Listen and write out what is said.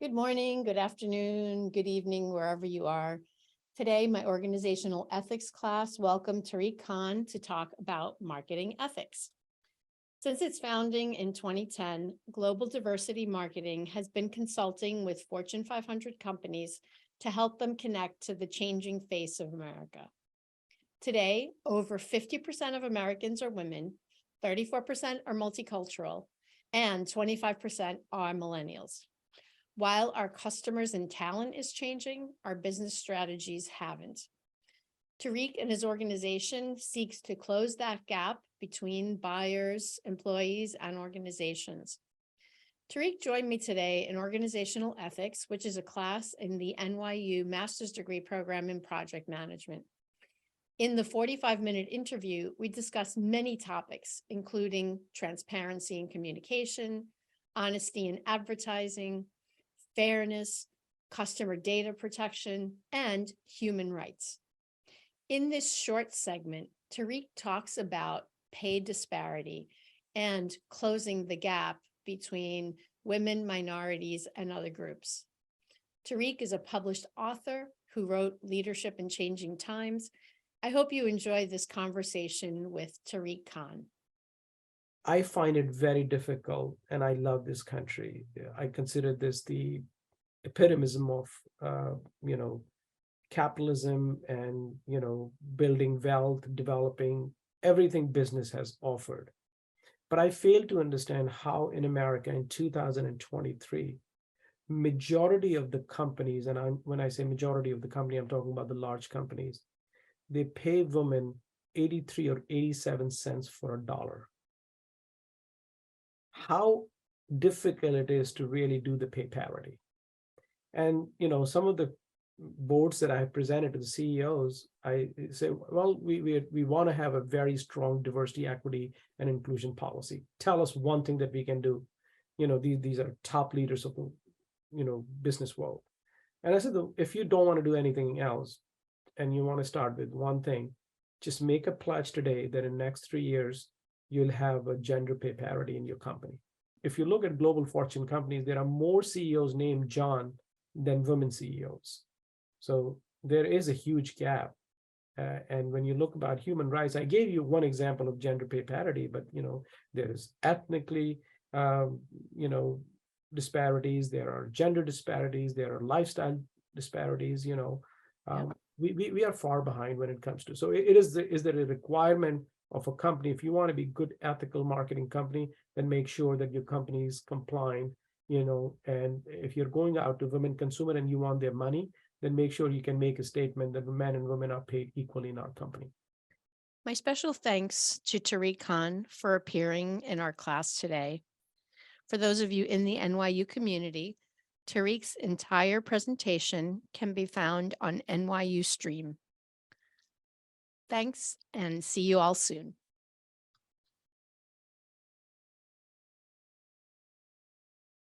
Good morning, good afternoon, good evening, wherever you are. Today, my organizational ethics class welcomed Tariq Kahn to talk about marketing ethics. Since its founding in 2010, Global Diversity Marketing has been consulting with Fortune 500 companies to help them connect to the changing face of America. Today, over 50% of Americans are women, 34% are multicultural, and 25% are millennials. While our customers and talent is changing, our business strategies haven't. Tariq and his organization seeks to close that gap between buyers, employees, and organizations. Tariq joined me today in organizational ethics, which is a class in the NYU Master's Degree Program in Project Management. In the 45-minute interview, we discussed many topics, including transparency and communication, honesty in advertising, fairness, customer data protection, and human rights. In this short segment, Tariq talks about pay disparity and closing the gap between women, minorities, and other groups. Tariq is a published author who wrote Leadership in Changing Times. I hope you enjoy this conversation with Tariq Kahn. I find it very difficult, and I love this country. I consider this the epitome of, capitalism and, building wealth, developing everything business has offered. But I fail to understand how in America in 2023, majority of the companies, and when I say majority of the company, I'm talking about the large companies, they pay women 83 or 87 cents for a dollar. How difficult it is to really do the pay parity. And some of the boards that I have presented to the CEOs, I say, well, we want to have a very strong diversity, equity, and inclusion policy. Tell us one thing that we can do. These are top leaders of the business world. And I said, if you don't want to do anything else, and you want to start with one thing, just make a pledge today that in the next 3 years, you'll have a gender pay parity in your company. If you look at global Fortune companies, there are more CEOs named John than women CEOs. So there is a huge gap. And when you look about human rights, I gave you one example of gender pay parity, but there's ethnically, disparities, there are gender disparities, there are lifestyle disparities. We are far behind when it comes to. So is there a requirement of a company? If you want to be good ethical marketing company, then make sure that your company is compliant. And if you're going out to women consumer and you want their money, then make sure you can make a statement that men and women are paid equally in our company. My special thanks to Tariq Kahn for appearing in our class today. For those of you in the NYU community, Tariq's entire presentation can be found on NYU Stream. Thanks, and see you all soon.